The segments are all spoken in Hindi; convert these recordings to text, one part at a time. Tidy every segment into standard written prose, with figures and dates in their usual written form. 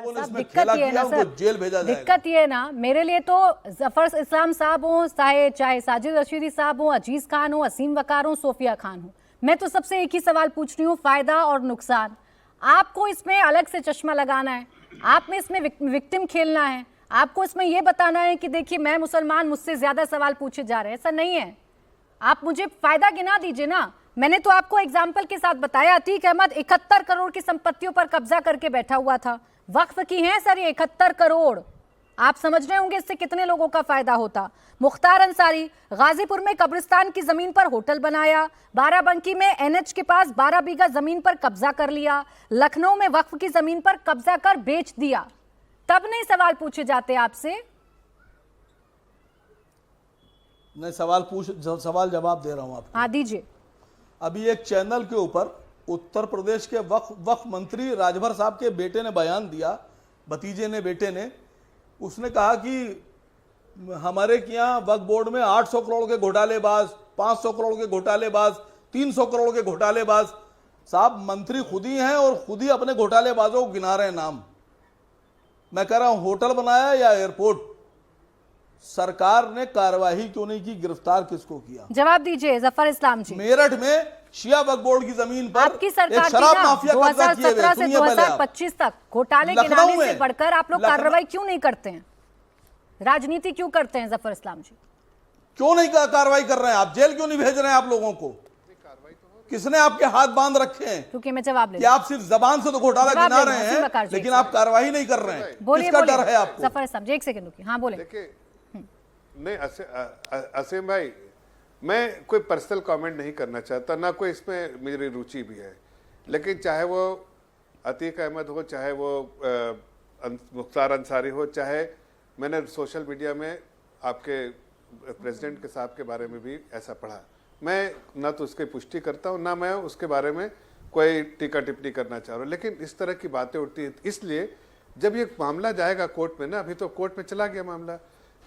साहब दिक्कत ये है ना सर, जेल भेजा जाएगा। दिक्कत ये है ना, मेरे लिए तो जफर इस्लाम साहब हो, चाहे साजिद रशीदी साहब हो, अजीज खान हो, असीम वकार हो, सोफिया खान हो, मैं तो सबसे एक ही सवाल पूछ रही हूँ, फायदा और नुकसान। आपको इसमें अलग से चश्मा लगाना है, आप में इसमें विक्टिम खेलना है, आपको इसमें यह बताना है कि देखिए मैं मुसलमान, मुझसे ज्यादा सवाल पूछे जा रहे हैं। ऐसा नहीं है, आप मुझे फायदा गिना दीजिए ना। मैंने तो आपको एग्जाम्पल के साथ बताया, अतीक अहमद 71 करोड़ की संपत्तियों पर कब्जा करके बैठा हुआ था, वक्फ की हैं सर ये 71 करोड़। आप समझ रहे होंगे इससे कितने लोगों का फायदा होता। मुख्तार अंसारी गाजीपुर में कब्रिस्तान की जमीन पर होटल बनाया, बाराबंकी में एनएच के पास 12 बीघा जमीन पर कब्जा कर लिया, लखनऊ में वक्फ की जमीन पर कब्जा कर बेच दिया, तब नहीं सवाल पूछे जाते आपसे? मैं सवाल जवाब दे रहा हूं आपको। हाँ दीजिए। अभी एक चैनल के ऊपर उत्तर प्रदेश के वक्फ मंत्री राजभर साहब के बेटे ने बयान दिया, भतीजे ने, बेटे ने, उसने कहा कि हमारे यहाँ वक्फ बोर्ड में 800 करोड़ के घोटालेबाज, 500 करोड़ के घोटालेबाज, 300 करोड़ के घोटालेबाज। साहब मंत्री खुद ही हैं और खुद ही अपने घोटालेबाजों को गिना रहे हैं नाम। मैं कह रहा हूं होटल बनाया या एयरपोर्ट, सरकार ने कार्रवाई क्यों नहीं की, गिरफ्तार किसको किया? जवाब दीजिए जफर इस्लाम जी। मेरठ में शिया वक्फ बोर्ड की जमीन पर आपकी सरकार एक शराब माफिया कब्जा किए हुए, 2017 से 2025 तक घोटाले गिनाने से बढ़कर आप लोग कार्रवाई क्यों नहीं करते हैं? राजनीति क्यों करते हैं जफर इस्लाम जी? क्यों नहीं कार्रवाई कर रहे हैं आप? जेल क्यों नहीं भेज रहे हैं आप लोगों को? किसने आपके हाथ बांध रखे हैं? क्योंकि मैं जवाब ले, आप सिर्फ जबान से तो घोटाला गिना रहे हैं लेकिन आप कार्रवाई नहीं कर रहे हैं। किसका डर है आपको? जफर इस्लाम जी एक सेकंड रुकिए। हाँ बोले। नहीं असीम भाई, मैं कोई पर्सनल कमेंट नहीं करना चाहता, ना कोई इसमें मेरी रुचि भी है, लेकिन चाहे वो अतीक अहमद हो, चाहे वो मुख्तार अंसारी हो, चाहे मैंने सोशल मीडिया में आपके प्रेसिडेंट के साहब के बारे में भी ऐसा पढ़ा, मैं ना तो उसकी पुष्टि करता हूँ, ना मैं उसके बारे में कोई टीका टिप्पणी करना चाह रहा हूँ, लेकिन इस तरह की बातें उठती हैं। इसलिए जब ये मामला जाएगा कोर्ट में ना, अभी तो कोर्ट में चला गया मामला,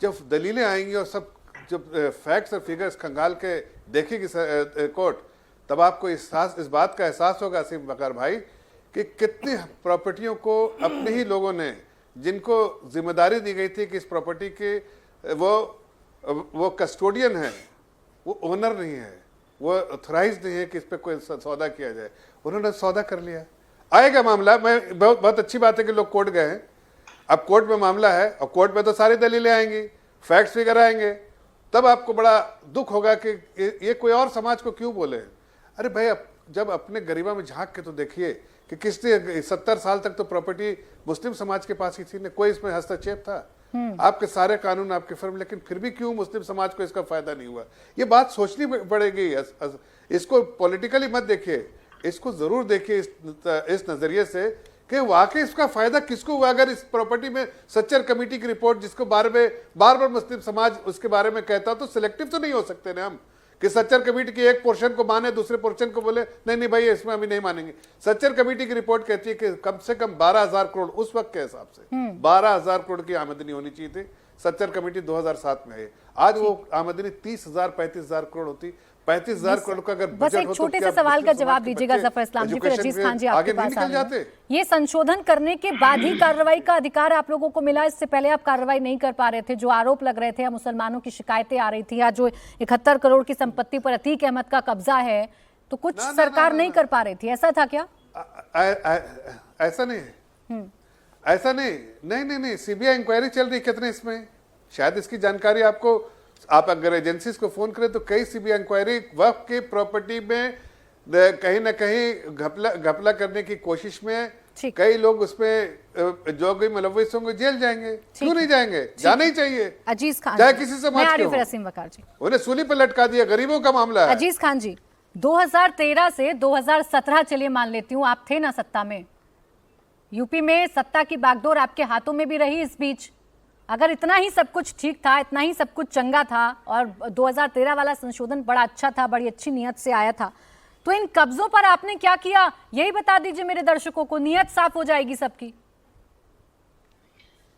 जब दलीलें आएंगी और सब जब फैक्ट्स और फिगर्स खंगाल के देखेगी कोर्ट, तब आपको इस बात का एहसास होगा असीम वकार भाई कि कितनी प्रॉपर्टियों को अपने ही लोगों ने, जिनको जिम्मेदारी दी गई थी कि इस प्रॉपर्टी के वो कस्टोडियन है, वो ओनर नहीं है, वो ऑथराइज नहीं है कि इस पर कोई सौदा किया जाए, उन्होंने सौदा कर लिया। आएगा मामला, मैं बहुत अच्छी बात है कि लोग कोर्ट गए हैं, अब कोर्ट में मामला है और कोर्ट में तो सारी दलीलें आएंगी, फैक्ट्स फिगर आएंगे, तब आपको बड़ा दुख होगा कि ये कोई और समाज को क्यों बोले। अरे भाई, जब अपने गरीबा में झांक के तो देखिए कि किसने 70 साल तक तो प्रॉपर्टी मुस्लिम समाज के पास ही थी, कोई इसमें हस्तक्षेप था, आपके सारे कानून आपके फर्म, लेकिन फिर भी क्यों मुस्लिम समाज को इसका फायदा नहीं हुआ? ये बात सोचनी पड़ेगी। इसको पॉलिटिकली मत देखिए, इसको जरूर देखिए इस नजरिए से कि वाकई इसका फायदा किसको हुआ। अगर इस प्रॉपर्टी में सच्चर कमेटी की रिपोर्ट, जिसको बार बार मुस्लिम समाज उसके बारे में कहता, तो सिलेक्टिव तो नहीं हो सकते ना हम कि सच्चर कमेटी के एक पोर्शन को माने, दूसरे पोर्शन को बोले नहीं भाई इसमें अभी नहीं मानेंगे। सच्चर कमेटी की रिपोर्ट कहती है कि कम से कम 12,000 करोड़ उस वक्त के हिसाब से 12,000 करोड़ की आमदनी होनी चाहिए थी। सच्चर कमेटी 2007 में है, आज वो आमदनी 30,000 35,000 करोड़ होती। 35,000 करोड़ का अगर बस एक छोटे से सवाल का जवाब दीजिएगा जफर इस्लाम जी, फिर अजीज खान जी आपके पास आ रहे हैं। ये संशोधन करने के बाद ही कार्रवाई का अधिकार आप लोगों को मिला, इससे पहले आप कार्रवाई नहीं कर पा रहे थे? जो आरोप लग रहे थे या मुसलमानों की शिकायतें आ रही थी, या जो 71 करोड़ की संपत्ति पर अतीक अहमद का कब्जा है, तो कुछ सरकार नहीं कर पा रही थी, ऐसा था क्या? ऐसा नहीं, ऐसा नहीं, सीबीआई इंक्वायरी चल रही कितने इसमें, शायद इसकी जानकारी आपको, आप अगर एजेंसीज को फोन करें तो कई सीबीआई इंक्वायरी वक्फ की प्रॉपर्टी में कहीं ना कहीं घपला करने की कोशिश में कई लोग उसमें जो भी मुलव्विस होंगे जेल जाएंगे। क्यों नहीं जाएंगे? जाना ही चाहिए। अजीज खान, चाहे किसी समाज के हो, असीम वकार जी, उन्हें सूली पर लटका दिया, गरीबों का मामला है। अजीज खान जी, 2013 से 2017 चलिए मान लेती हूँ, आप थे ना सत्ता में, यूपी में सत्ता की बागडोर आपके हाथों में भी रही। इस बीच अगर इतना ही सब कुछ ठीक था, इतना ही सब कुछ चंगा था और 2013 वाला संशोधन बड़ा अच्छा था, बड़ी अच्छी नियत से आया था, तो इन कब्जों पर आपने क्या किया? यही बता दीजिए मेरे दर्शकों को, नियत साफ हो जाएगी सबकी।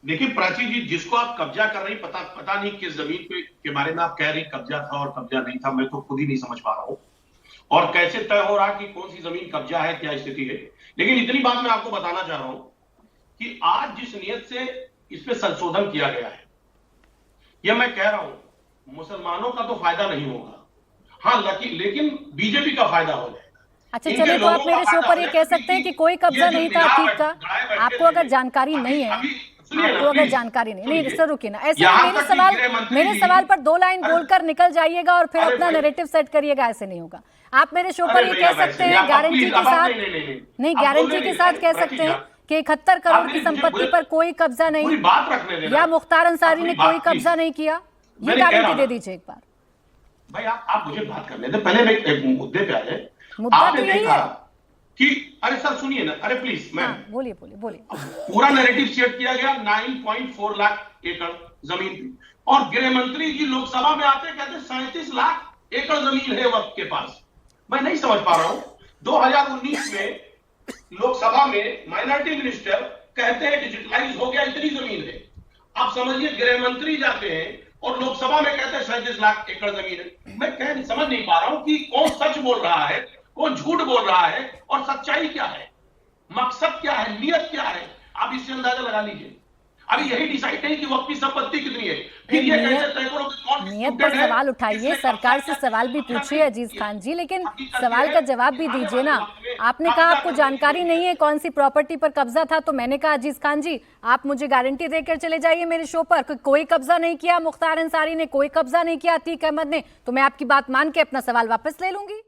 देखिए प्राची जी, जिसको आप कब्जा कर रही, पता नहीं किस जमीन के बारे में आप कह रही कब्जा था और कब्जा नहीं था, मैं तो खुद ही नहीं समझ पा रहा हूं, और कैसे तय हो रहा कि कौन सी जमीन कब्जा है, क्या स्थिति है। लेकिन इतनी बात मैं आपको बताना चाह रहा हूं कि आज जिस नियत से इसमें संशोधन किया गया है, यह मैं कह रहा हूं मुसलमानों का तो फायदा नहीं होगा, हाँ लेकिन बीजेपी का फायदा हो जाएगा। अच्छा चलिए, तो आप मेरे शो पर ये कह सकते हैं कि कोई कब्जा नहीं था अतीक का? आपको अगर जानकारी नहीं है, आपको अगर जानकारी नहीं सर रुकिए ना, ऐसे मेरे सवाल पर 2 लाइन बोलकर निकल जाइएगा और फिर अपना नैरेटिव सेट करिएगा, ऐसे नहीं होगा। आप मेरे शो पर ये कह सकते हैं गारंटी के साथ, नहीं गारंटी के साथ कह सकते हैं कि 71 करोड़ की संपत्ति पर कोई कब्जा नहीं, या मुख्तार अंसारी ने कोई कब्जा नहीं किया, ये गारंटी दे दीजिए एक बार। भाई आप मुझे बात करने दे, पहले मैं एक मुद्दे पे आ जाए। मुद्दा तो यही है कि अरे सर सुनिए ना, अरे प्लीज मैं बोलिए पूरा नैरेटिव सेट किया गया 9.4 लाख एकड़ जमीन पे, और गृह मंत्री जी लोकसभा में आते कहते 37 लाख एकड़ जमीन है वक्त के पास। मैं नहीं समझ पा रहा हूं, 2019 में लोकसभा में माइनॉरिटी मिनिस्टर कहते हैं डिजिटलाइज हो गया, इतनी जमीन है। आप समझिए गृह मंत्री जाते हैं और लोकसभा में कहते हैं 37 लाख एकड़ जमीन है। मैं समझ नहीं पा रहा हूं कि कौन सच बोल रहा है, कौन झूठ बोल रहा है, और सच्चाई क्या है, मकसद क्या है, नियत क्या है, आप इससे अंदाजा लगा लीजिए। अभी यही डिसाइड नहीं कि वक्त की संपत्ति कितनी है, फिर ये कैसे तय करो कि कौन नियत पर सवाल उठाइए, सरकार से सवाल भी पूछिए अजीज खान जी, लेकिन सवाल का जवाब भी दीजिए ना। आपने कहा आपको जानकारी नहीं है कौन सी प्रॉपर्टी पर कब्जा था, तो मैंने कहा अजीज खान जी आप मुझे गारंटी देकर चले जाइए मेरे शो पर कि कोई कब्जा नहीं किया, मुख्तार अंसारी ने कोई कब्जा नहीं किया, अतीक अहमद ने, तो मैं आपकी बात मान के अपना सवाल वापस ले लूंगी।